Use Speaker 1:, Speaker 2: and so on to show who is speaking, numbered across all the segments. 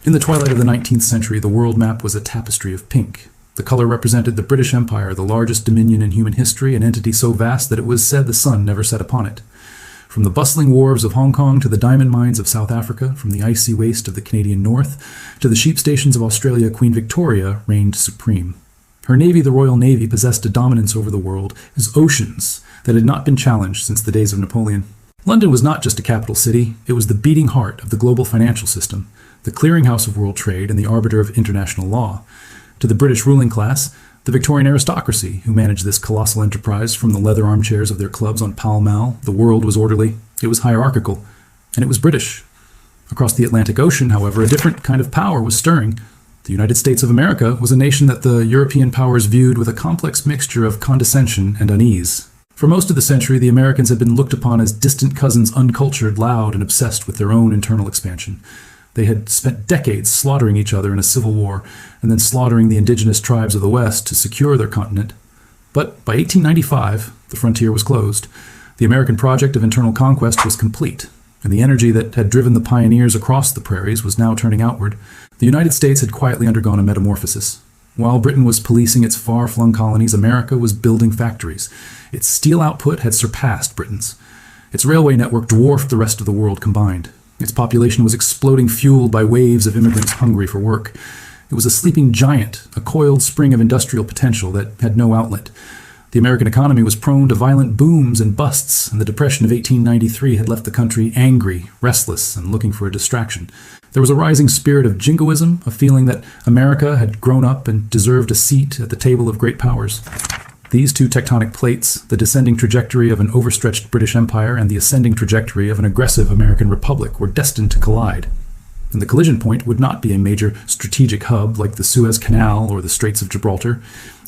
Speaker 1: In the twilight of the 19th century, the world map was a tapestry of pink. The color represented the British Empire, the largest dominion in human history, an entity so vast that it was said the sun never set upon it. From the bustling wharves of Hong Kong to the diamond mines of South Africa, from the icy waste of the Canadian North to the sheep stations of Australia, Queen Victoria reigned supreme. Her navy, the Royal Navy, possessed a dominance over the world as oceans that had not been challenged since the days of Napoleon. London was not just a capital city, it was the beating heart of the global financial system, the clearinghouse of world trade and the arbiter of international law. To the British ruling class, the Victorian aristocracy, who managed this colossal enterprise from the leather armchairs of their clubs on Pall Mall, the world was orderly, it was hierarchical, and it was British. Across the Atlantic Ocean, however, a different kind of power was stirring. The United States of America was a nation that the European powers viewed with a complex mixture of condescension and unease. For most of the century, the Americans had been looked upon as distant cousins, uncultured, loud, and obsessed with their own internal expansion. They had spent decades slaughtering each other in a civil war, and then slaughtering the indigenous tribes of the West to secure their continent. But by 1895, the frontier was closed. The American project of internal conquest was complete, and the energy that had driven the pioneers across the prairies was now turning outward. The United States had quietly undergone a metamorphosis. While Britain was policing its far-flung colonies, America was building factories. Its steel output had surpassed Britain's. Its railway network dwarfed the rest of the world combined. Its population was exploding, fueled by waves of immigrants hungry for work. It was a sleeping giant, a coiled spring of industrial potential that had no outlet. The American economy was prone to violent booms and busts, and the Depression of 1893 had left the country angry, restless, and looking for a distraction. There was a rising spirit of jingoism, a feeling that America had grown up and deserved a seat at the table of great powers. These two tectonic plates, the descending trajectory of an overstretched British Empire and the ascending trajectory of an aggressive American republic, were destined to collide. And the collision point would not be a major strategic hub like the Suez Canal or the Straits of Gibraltar.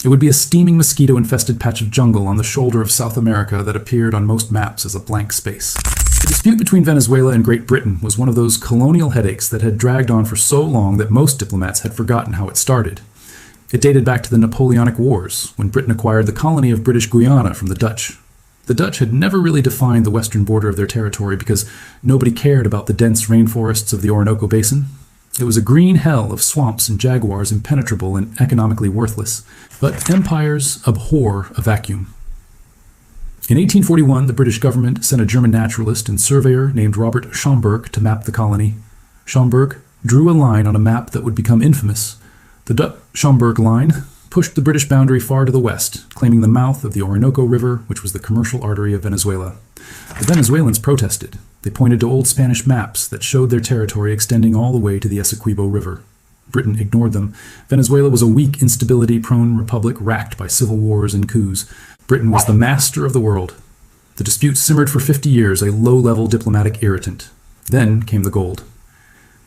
Speaker 1: It would be a steaming mosquito-infested patch of jungle on the shoulder of South America that appeared on most maps as a blank space. The dispute between Venezuela and Great Britain was one of those colonial headaches that had dragged on for so long that most diplomats had forgotten how it started. It dated back to the Napoleonic Wars, when Britain acquired the colony of British Guiana from the Dutch. The Dutch had never really defined the western border of their territory because nobody cared about the dense rainforests of the Orinoco Basin. It was a green hell of swamps and jaguars, impenetrable and economically worthless. But empires abhor a vacuum. In 1841, the British government sent a German naturalist and surveyor named Robert Schomburgk to map the colony. Schomburgk drew a line on a map that would become infamous. The Dutch-Schomburgk line pushed the British boundary far to the west, claiming the mouth of the Orinoco River, which was the commercial artery of Venezuela. The Venezuelans protested. They pointed to old Spanish maps that showed their territory extending all the way to the Essequibo River. Britain ignored them. Venezuela was a weak, instability-prone republic racked by civil wars and coups. Britain was the master of the world. The dispute simmered for 50 years, a low-level diplomatic irritant. Then came the gold.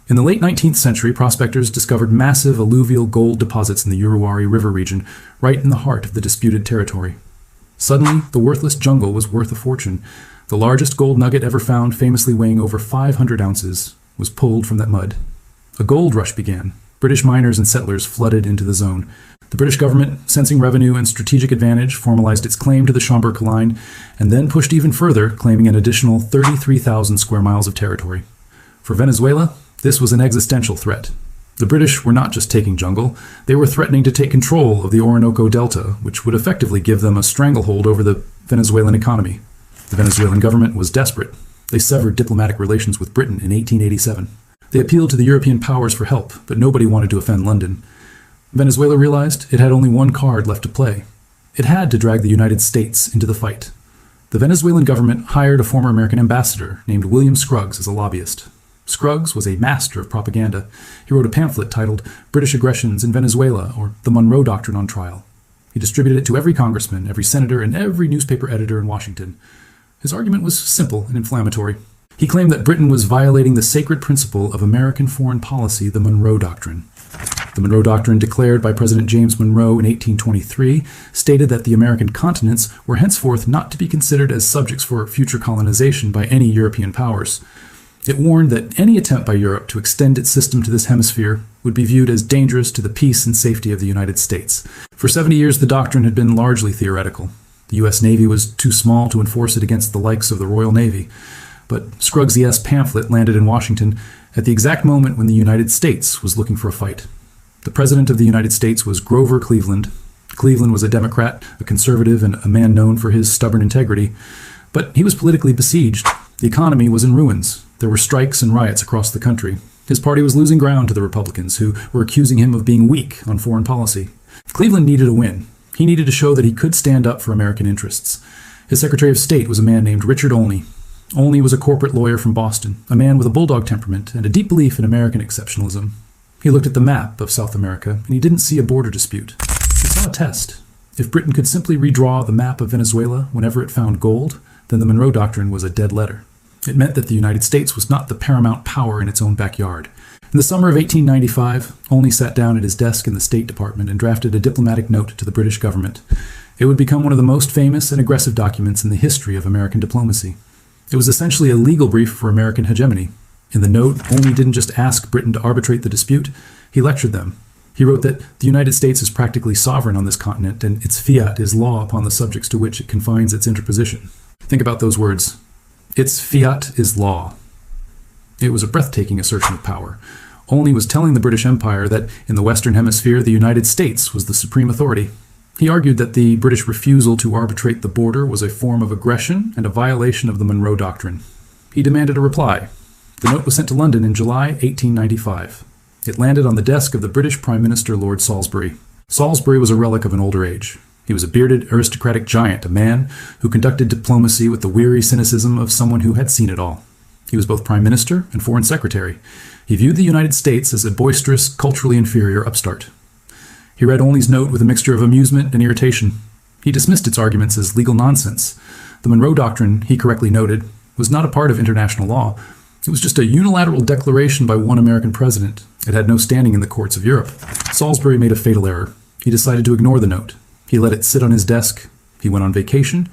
Speaker 1: In the late 19th century, prospectors discovered massive alluvial gold deposits in the Uruwari River region, right in the heart of the disputed territory. Suddenly, the worthless jungle was worth a fortune. The largest gold nugget ever found, famously weighing over 500 ounces, was pulled from that mud. A gold rush began. British miners and settlers flooded into the zone. The British government, sensing revenue and strategic advantage, formalized its claim to the Schomburgk line, and then pushed even further, claiming an additional 33,000 square miles of territory. For Venezuela, this was an existential threat. The British were not just taking jungle, they were threatening to take control of the Orinoco Delta, which would effectively give them a stranglehold over the Venezuelan economy. The Venezuelan government was desperate. They severed diplomatic relations with Britain in 1887. They appealed to the European powers for help, but nobody wanted to offend London. Venezuela realized it had only one card left to play. It had to drag the United States into the fight. The Venezuelan government hired a former American ambassador named William Scruggs as a lobbyist. Scruggs was a master of propaganda. He wrote a pamphlet titled British Aggressions in Venezuela, or The Monroe Doctrine on Trial. He distributed it to every congressman, every senator, and every newspaper editor in Washington. His argument was simple and inflammatory. He claimed that Britain was violating the sacred principle of American foreign policy, the Monroe Doctrine. The Monroe Doctrine, declared by President James Monroe in 1823, stated that the American continents were henceforth not to be considered as subjects for future colonization by any European powers. It warned that any attempt by Europe to extend its system to this hemisphere would be viewed as dangerous to the peace and safety of the United States. For 70 years, the doctrine had been largely theoretical. The U.S. Navy was too small to enforce it against the likes of the Royal Navy. But Scruggs's pamphlet landed in Washington at the exact moment when the United States was looking for a fight. The President of the United States was Grover Cleveland. Cleveland was a Democrat, a conservative, and a man known for his stubborn integrity. But he was politically besieged. The economy was in ruins. There were strikes and riots across the country. His party was losing ground to the Republicans, who were accusing him of being weak on foreign policy. Cleveland needed a win. He needed to show that he could stand up for American interests. His Secretary of State was a man named Richard Olney. Olney was a corporate lawyer from Boston, a man with a bulldog temperament and a deep belief in American exceptionalism. He looked at the map of South America, and he didn't see a border dispute. He saw a test. If Britain could simply redraw the map of Venezuela whenever it found gold, then the Monroe Doctrine was a dead letter. It meant that the United States was not the paramount power in its own backyard. In the summer of 1895, Olney sat down at his desk in the State Department and drafted a diplomatic note to the British government. It would become one of the most famous and aggressive documents in the history of American diplomacy. It was essentially a legal brief for American hegemony. In the note, Olney didn't just ask Britain to arbitrate the dispute, he lectured them. He wrote that the United States is practically sovereign on this continent, and its fiat is law upon the subjects to which it confines its interposition. Think about those words. Its fiat is law. It was a breathtaking assertion of power. Olney was telling the British Empire that in the Western Hemisphere, the United States was the supreme authority. He argued that the British refusal to arbitrate the border was a form of aggression and a violation of the Monroe Doctrine. He demanded a reply. The note was sent to London in July 1895. It landed on the desk of the British Prime Minister Lord Salisbury. Salisbury was a relic of an older age. He was a bearded, aristocratic giant, a man who conducted diplomacy with the weary cynicism of someone who had seen it all. He was both Prime Minister and Foreign Secretary. He viewed the United States as a boisterous, culturally inferior upstart. He read Olney's note with a mixture of amusement and irritation. He dismissed its arguments as legal nonsense. The Monroe Doctrine, he correctly noted, was not a part of international law. It was just a unilateral declaration by one American president. It had no standing in the courts of Europe. Salisbury made a fatal error. He decided to ignore the note. He let it sit on his desk. He went on vacation.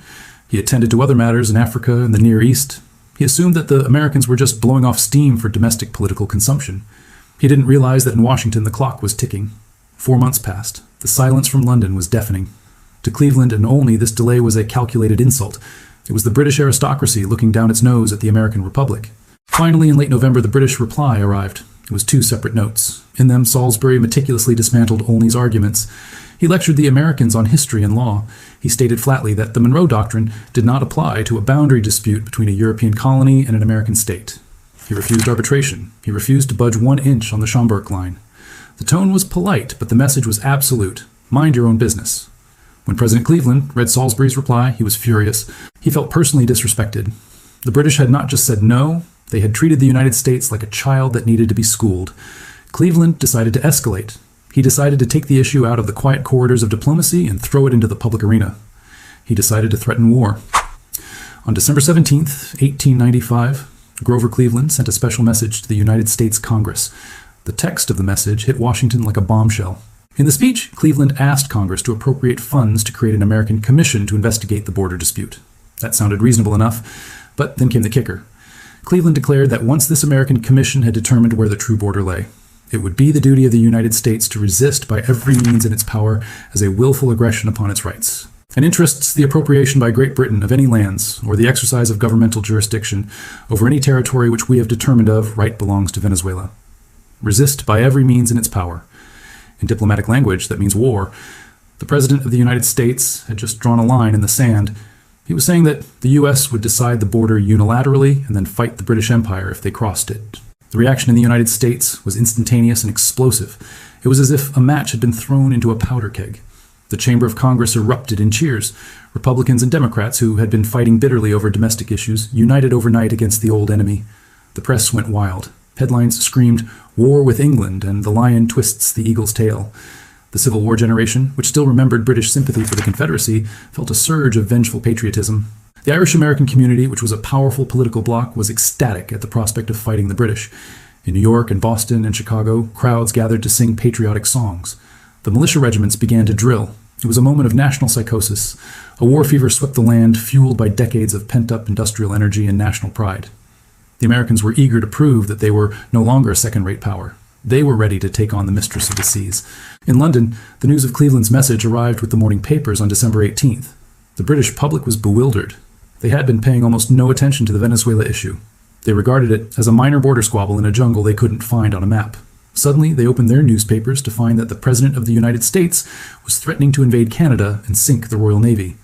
Speaker 1: He attended to other matters in Africa and the Near East. He assumed that the Americans were just blowing off steam for domestic political consumption. He didn't realize that in Washington the clock was ticking. 4 months passed. The silence from London was deafening. To Cleveland and Olney, this delay was a calculated insult. It was the British aristocracy looking down its nose at the American Republic. Finally, in late November, the British reply arrived. It was 2 separate notes. In them, Salisbury meticulously dismantled Olney's arguments. He lectured the Americans on history and law. He stated flatly that the Monroe Doctrine did not apply to a boundary dispute between a European colony and an American state. He refused arbitration. He refused to budge 1 inch on the Schomburg line. The tone was polite, but the message was absolute. Mind your own business. When President Cleveland read Salisbury's reply, he was furious. He felt personally disrespected. The British had not just said no, they had treated the United States like a child that needed to be schooled. Cleveland decided to escalate. He decided to take the issue out of the quiet corridors of diplomacy and throw it into the public arena. He decided to threaten war. On December 17th, 1895, Grover Cleveland sent a special message to the United States Congress. The text of the message hit Washington like a bombshell. In the speech, Cleveland asked Congress to appropriate funds to create an American commission to investigate the border dispute. That sounded reasonable enough, but then came the kicker. Cleveland declared that once this American commission had determined where the true border lay, it would be the duty of the United States to resist by every means in its power as a willful aggression upon its rights. And interests the appropriation by Great Britain of any lands or the exercise of governmental jurisdiction over any territory which we have determined of right belongs to Venezuela. Resist by every means in its power. In diplomatic language, that means war. The President of the United States had just drawn a line in the sand. He was saying that the U.S. would decide the border unilaterally and then fight the British Empire if they crossed it. The reaction in the United States was instantaneous and explosive. It was as if a match had been thrown into a powder keg. The chamber of Congress erupted in cheers. Republicans and Democrats, who had been fighting bitterly over domestic issues, united overnight against the old enemy. The press went wild. Headlines screamed, "War with England," and "The lion twists the eagle's tail." The Civil War generation, which still remembered British sympathy for the Confederacy, felt a surge of vengeful patriotism. The Irish-American community, which was a powerful political bloc, was ecstatic at the prospect of fighting the British. In New York and Boston and Chicago, crowds gathered to sing patriotic songs. The militia regiments began to drill. It was a moment of national psychosis. A war fever swept the land, fueled by decades of pent-up industrial energy and national pride. The Americans were eager to prove that they were no longer a second-rate power. They were ready to take on the mistress of the seas. In London, the news of Cleveland's message arrived with the morning papers on December 18th. The British public was bewildered. They had been paying almost no attention to the Venezuela issue. They regarded it as a minor border squabble in a jungle they couldn't find on a map. Suddenly, they opened their newspapers to find that the President of the United States was threatening to invade Canada and sink the Royal Navy.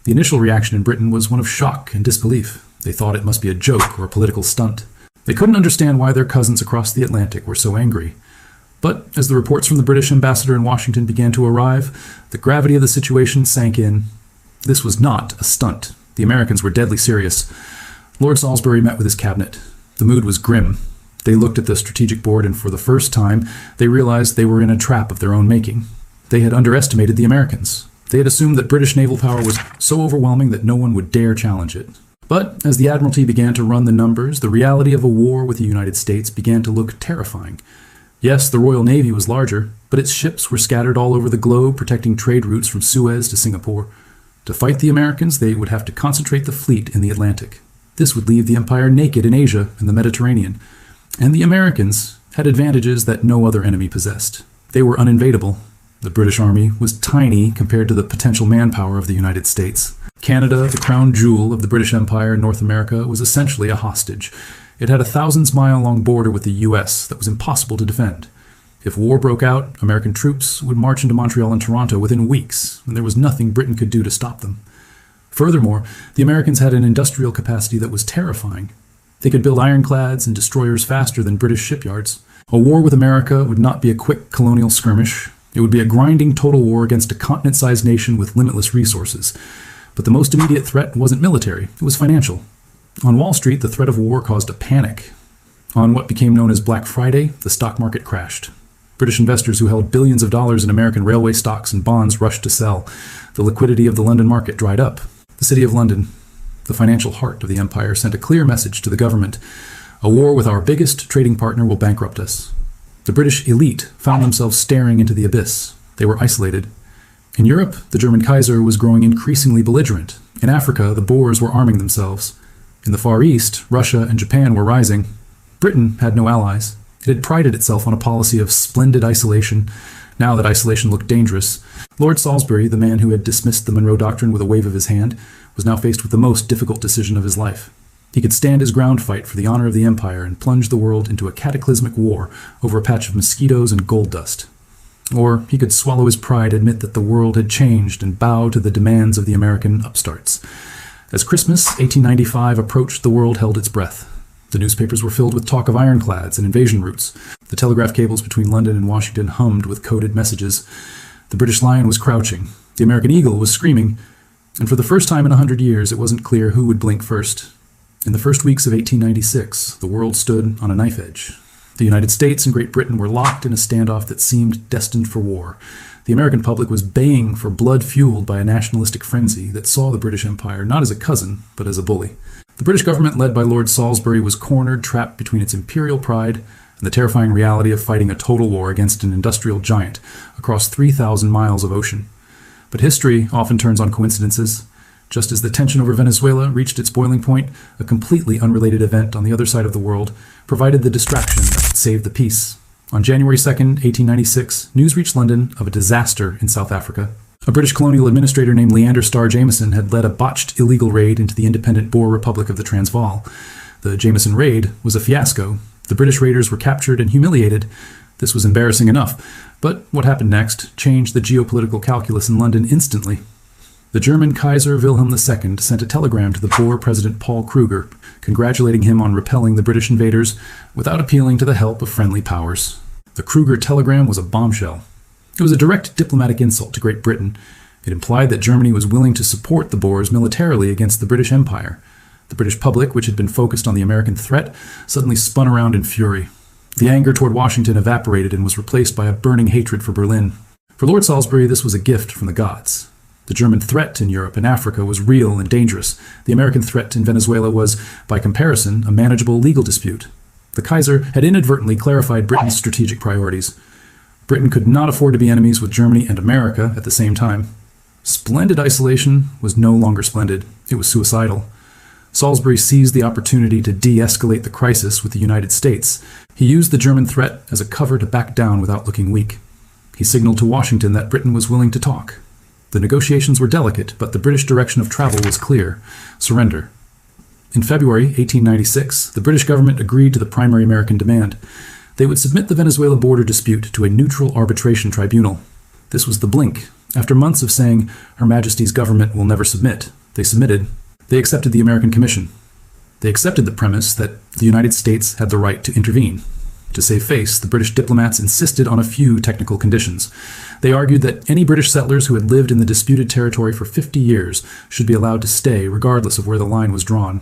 Speaker 1: The initial reaction in Britain was one of shock and disbelief. They thought it must be a joke or a political stunt. They couldn't understand why their cousins across the Atlantic were so angry. But as the reports from the British ambassador in Washington began to arrive, the gravity of the situation sank in. This was not a stunt. The Americans were deadly serious. Lord Salisbury met with his cabinet. The mood was grim. They looked at the strategic board, and for the first time, they realized they were in a trap of their own making. They had underestimated the Americans. They had assumed that British naval power was so overwhelming that no one would dare challenge it. But as the Admiralty began to run the numbers, the reality of a war with the United States began to look terrifying. Yes, the Royal Navy was larger, but its ships were scattered all over the globe, protecting trade routes from Suez to Singapore. To fight the Americans, they would have to concentrate the fleet in the Atlantic. This would leave the empire naked in Asia and the Mediterranean. And the Americans had advantages that no other enemy possessed. They were uninvadable. The British Army was tiny compared to the potential manpower of the United States. Canada, the crown jewel of the British Empire in North America, was essentially a hostage. It had a thousands-mile-long border with the U.S. that was impossible to defend. If war broke out, American troops would march into Montreal and Toronto within weeks, and there was nothing Britain could do to stop them. Furthermore, the Americans had an industrial capacity that was terrifying. They could build ironclads and destroyers faster than British shipyards. A war with America would not be a quick colonial skirmish. It would be a grinding total war against a continent-sized nation with limitless resources. But the most immediate threat wasn't military, it was financial. On Wall Street, the threat of war caused a panic. On what became known as Black Friday, the stock market crashed. British investors who held billions of dollars in American railway stocks and bonds rushed to sell. The liquidity of the London market dried up. The City of London, the financial heart of the empire, sent a clear message to the government. A war with our biggest trading partner will bankrupt us. The British elite found themselves staring into the abyss. They were isolated. In Europe, the German Kaiser was growing increasingly belligerent. In Africa, the Boers were arming themselves. In the Far East, Russia and Japan were rising. Britain had no allies. It had prided itself on a policy of splendid isolation. Now that isolation looked dangerous. Lord Salisbury, the man who had dismissed the Monroe Doctrine with a wave of his hand, was now faced with the most difficult decision of his life. He could stand his ground fight for the honor of the empire and plunge the world into a cataclysmic war over a patch of mosquitoes and gold dust. Or he could swallow his pride, admit that the world had changed, and bow to the demands of the American upstarts. As Christmas 1895 approached, the world held its breath. The newspapers were filled with talk of ironclads and invasion routes. The telegraph cables between London and Washington hummed with coded messages. The British Lion was crouching. The American Eagle was screaming. And for the first time in 100 years, it wasn't clear who would blink first. In the first weeks of 1896, the world stood on a knife edge. The United States and Great Britain were locked in a standoff that seemed destined for war. The American public was baying for blood fueled by a nationalistic frenzy that saw the British Empire not as a cousin, but as a bully. The British government, led by Lord Salisbury, was cornered, trapped between its imperial pride and the terrifying reality of fighting a total war against an industrial giant across 3,000 miles of ocean. But history often turns on coincidences. Just as the tension over Venezuela reached its boiling point, a completely unrelated event on the other side of the world provided the distraction that saved the peace. On January 2nd, 1896, news reached London of a disaster in South Africa. A British colonial administrator named Leander Starr Jameson had led a botched illegal raid into the independent Boer Republic of the Transvaal. The Jameson raid was a fiasco. The British raiders were captured and humiliated. This was embarrassing enough. But what happened next changed the geopolitical calculus in London instantly. The German Kaiser Wilhelm II sent a telegram to the Boer President Paul Kruger, congratulating him on repelling the British invaders without appealing to the help of friendly powers. The Kruger telegram was a bombshell. It was a direct diplomatic insult to Great Britain. It implied that Germany was willing to support the Boers militarily against the British Empire. The British public, which had been focused on the American threat, suddenly spun around in fury. The anger toward Washington evaporated and was replaced by a burning hatred for Berlin. For Lord Salisbury, this was a gift from the gods. The German threat in Europe and Africa was real and dangerous. The American threat in Venezuela was, by comparison, a manageable legal dispute. The Kaiser had inadvertently clarified Britain's strategic priorities. Britain could not afford to be enemies with Germany and America at the same time. Splendid isolation was no longer splendid. It was suicidal. Salisbury seized the opportunity to de-escalate the crisis with the United States. He used the German threat as a cover to back down without looking weak. He signaled to Washington that Britain was willing to talk. The negotiations were delicate, but the British direction of travel was clear: surrender. In February 1896, the British government agreed to the primary American demand. They would submit the Venezuela border dispute to a neutral arbitration tribunal. This was the blink. After months of saying, Her Majesty's government will never submit, they submitted. They accepted the American Commission. They accepted the premise that the United States had the right to intervene. To save face, the British diplomats insisted on a few technical conditions. They argued that any British settlers who had lived in the disputed territory for 50 years should be allowed to stay, regardless of where the line was drawn.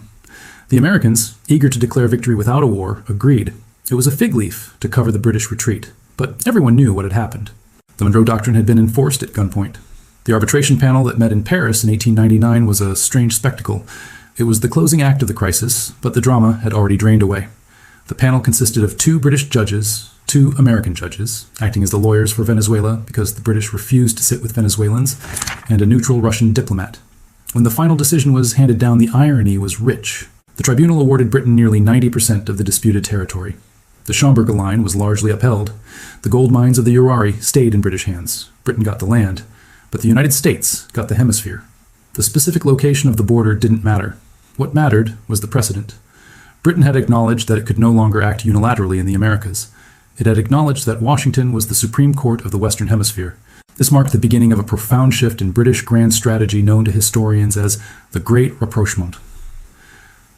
Speaker 1: The Americans, eager to declare victory without a war, agreed. It was a fig leaf to cover the British retreat, but everyone knew what had happened. The Monroe Doctrine had been enforced at gunpoint. The arbitration panel that met in Paris in 1899 was a strange spectacle. It was the closing act of the crisis, but the drama had already drained away. The panel consisted of 2 British judges, 2 American judges, acting as the lawyers for Venezuela because the British refused to sit with Venezuelans, and a neutral Russian diplomat. When the final decision was handed down, the irony was rich. The tribunal awarded Britain nearly 90% of the disputed territory. The Schomberg Line was largely upheld. The gold mines of the Urari stayed in British hands. Britain got the land, but the United States got the hemisphere. The specific location of the border didn't matter. What mattered was the precedent. Britain had acknowledged that it could no longer act unilaterally in the Americas. It had acknowledged that Washington was the Supreme Court of the Western Hemisphere. This marked the beginning of a profound shift in British grand strategy known to historians as the Great Rapprochement.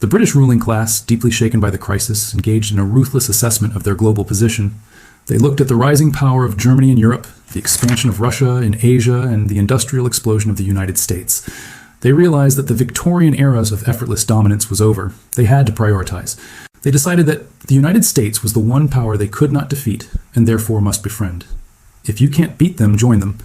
Speaker 1: The British ruling class, deeply shaken by the crisis, engaged in a ruthless assessment of their global position. They looked at the rising power of Germany in Europe, the expansion of Russia in Asia, and the industrial explosion of the United States. They realized that the Victorian eras of effortless dominance was over. They had to prioritize. They decided that the United States was the one power they could not defeat, and therefore must befriend. If you can't beat them, join them.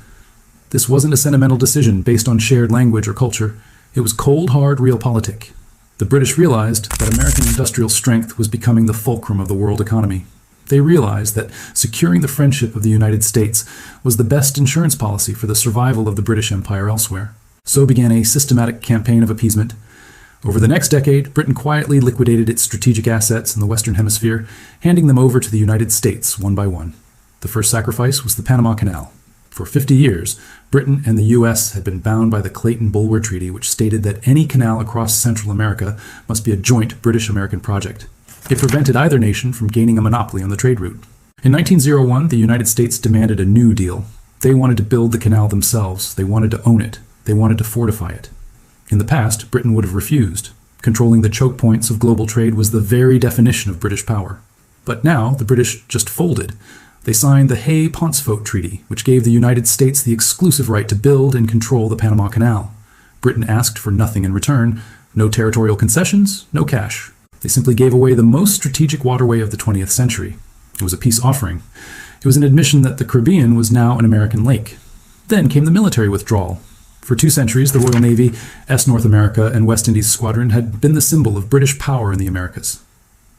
Speaker 1: This wasn't a sentimental decision based on shared language or culture. It was cold, hard realpolitik. The British realized that American industrial strength was becoming the fulcrum of the world economy. They realized that securing the friendship of the United States was the best insurance policy for the survival of the British Empire elsewhere. So began a systematic campaign of appeasement. Over the next decade, Britain quietly liquidated its strategic assets in the Western Hemisphere, handing them over to the United States one by one. The first sacrifice was the Panama Canal. For 50 years, Britain and the U.S. had been bound by the Clayton-Bulwer Treaty, which stated that any canal across Central America must be a joint British-American project. It prevented either nation from gaining a monopoly on the trade route. In 1901, the United States demanded a new deal. They wanted to build the canal themselves. They wanted to own it. They wanted to fortify it. In the past, Britain would have refused. Controlling the choke points of global trade was the very definition of British power. But now, the British just folded. They signed the Hay-Pauncefote Treaty, which gave the United States the exclusive right to build and control the Panama Canal. Britain asked for nothing in return. No territorial concessions, no cash. They simply gave away the most strategic waterway of the 20th century. It was a peace offering. It was an admission that the Caribbean was now an American lake. Then came the military withdrawal. For 2 centuries, the Royal Navy, North America, and West Indies Squadron had been the symbol of British power in the Americas.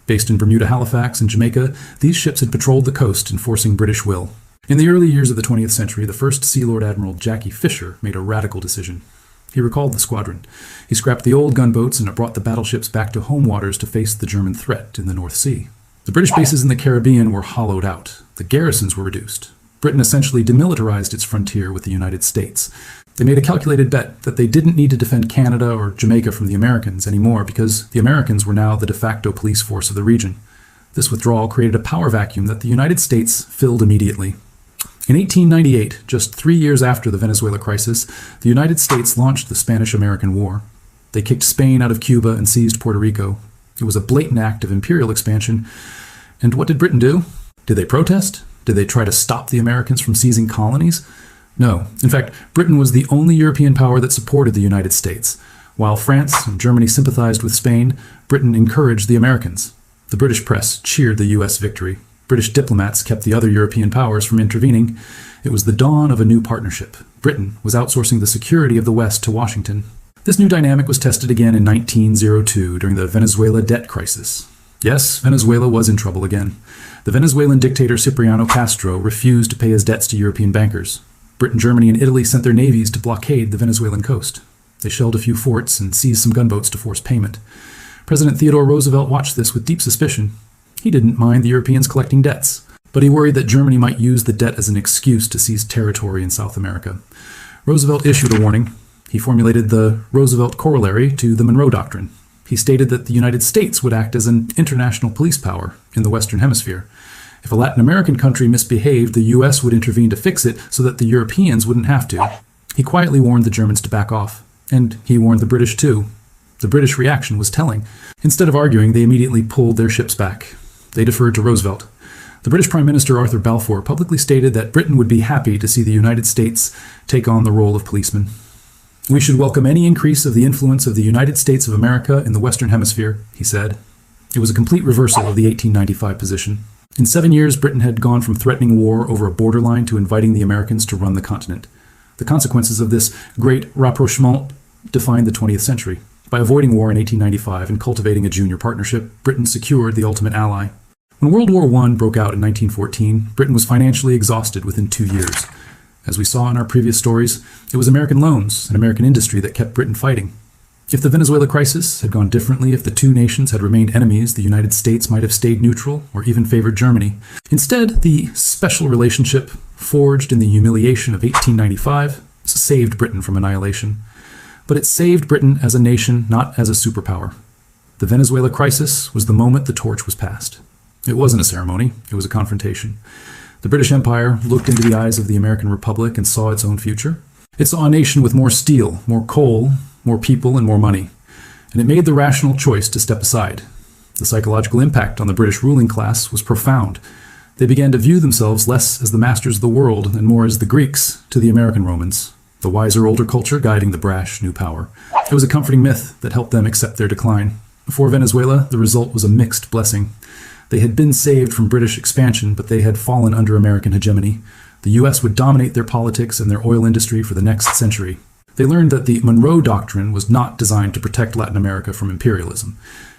Speaker 1: Based in Bermuda, Halifax, and Jamaica, these ships had patrolled the coast, enforcing British will. In the early years of the 20th century, the first Sea Lord Admiral Jackie Fisher made a radical decision. He recalled the squadron. He scrapped the old gunboats and brought the battleships back to home waters to face the German threat in the North Sea. The British bases in the Caribbean were hollowed out. The garrisons were reduced. Britain essentially demilitarized its frontier with the United States. They made a calculated bet that they didn't need to defend Canada or Jamaica from the Americans anymore because the Americans were now the de facto police force of the region. This withdrawal created a power vacuum that the United States filled immediately. In 1898, just 3 years after the Venezuela crisis, the United States launched the Spanish-American War. They kicked Spain out of Cuba and seized Puerto Rico. It was a blatant act of imperial expansion. And what did Britain do? Did they protest? Did they try to stop the Americans from seizing colonies? No. In fact, Britain was the only European power that supported the United States. While France and Germany sympathized with Spain, Britain encouraged the Americans. The British press cheered the U.S. victory. British diplomats kept the other European powers from intervening. It was the dawn of a new partnership. Britain was outsourcing the security of the West to Washington. This new dynamic was tested again in 1902 during the Venezuela debt crisis. Yes, Venezuela was in trouble again. The Venezuelan dictator Cipriano Castro refused to pay his debts to European bankers. Britain, Germany, and Italy sent their navies to blockade the Venezuelan coast. They shelled a few forts and seized some gunboats to force payment. President Theodore Roosevelt watched this with deep suspicion. He didn't mind the Europeans collecting debts, but he worried that Germany might use the debt as an excuse to seize territory in South America. Roosevelt issued a warning. He formulated the Roosevelt corollary to the Monroe Doctrine. He stated that the United States would act as an international police power in the Western Hemisphere. If a Latin American country misbehaved, the U.S. would intervene to fix it so that the Europeans wouldn't have to. He quietly warned the Germans to back off. And he warned the British too. The British reaction was telling. Instead of arguing, they immediately pulled their ships back. They deferred to Roosevelt. The British Prime Minister Arthur Balfour publicly stated that Britain would be happy to see the United States take on the role of policeman. "We should welcome any increase of the influence of the United States of America in the Western Hemisphere," he said. It was a complete reversal of the 1895 position. In 7 years, Britain had gone from threatening war over a borderline to inviting the Americans to run the continent. The consequences of this great rapprochement defined the 20th century. By avoiding war in 1895 and cultivating a junior partnership, Britain secured the ultimate ally. When World War I broke out in 1914, Britain was financially exhausted within 2 years. As we saw in our previous stories, it was American loans and American industry that kept Britain fighting. If the Venezuela crisis had gone differently, if the two nations had remained enemies, the United States might have stayed neutral or even favored Germany. Instead, the special relationship forged in the humiliation of 1895 saved Britain from annihilation. But it saved Britain as a nation, not as a superpower. The Venezuela crisis was the moment the torch was passed. It wasn't a ceremony, it was a confrontation. The British Empire looked into the eyes of the American Republic and saw its own future. It saw a nation with more steel, more coal, more people, and more money. And it made the rational choice to step aside. The psychological impact on the British ruling class was profound. They began to view themselves less as the masters of the world and more as the Greeks to the American Romans, the wiser older culture guiding the brash new power. It was a comforting myth that helped them accept their decline. For Venezuela, the result was a mixed blessing. They had been saved from British expansion, but they had fallen under American hegemony. The U.S. would dominate their politics and their oil industry for the next century. They learned that the Monroe Doctrine was not designed to protect Latin America from imperialism.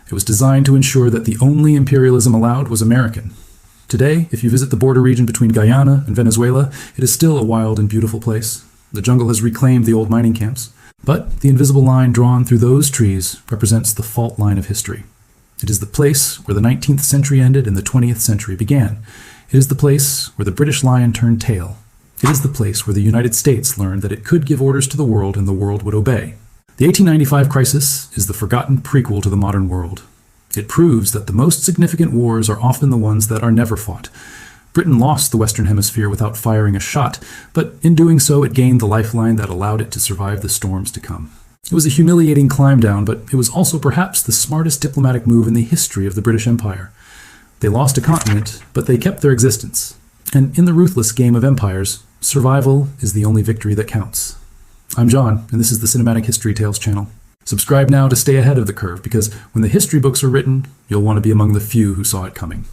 Speaker 1: It was designed to ensure that the only imperialism allowed was American. Today, if you visit the border region between Guyana and Venezuela, it is still a wild and beautiful place. The jungle has reclaimed the old mining camps. But the invisible line drawn through those trees represents the fault line of history. It is the place where the 19th century ended and the 20th century began. It is the place where the British lion turned tail. It is the place where the United States learned that it could give orders to the world and the world would obey. The 1895 crisis is the forgotten prequel to the modern world. It proves that the most significant wars are often the ones that are never fought. Britain lost the Western Hemisphere without firing a shot, but in doing so it gained the lifeline that allowed it to survive the storms to come. It was a humiliating climb down, but it was also perhaps the smartest diplomatic move in the history of the British Empire. They lost a continent, but they kept their existence. And in the ruthless game of empires, survival is the only victory that counts. I'm John, and this is the Cinematic History Tales channel. Subscribe now to stay ahead of the curve, because when the history books are written, you'll want to be among the few who saw it coming.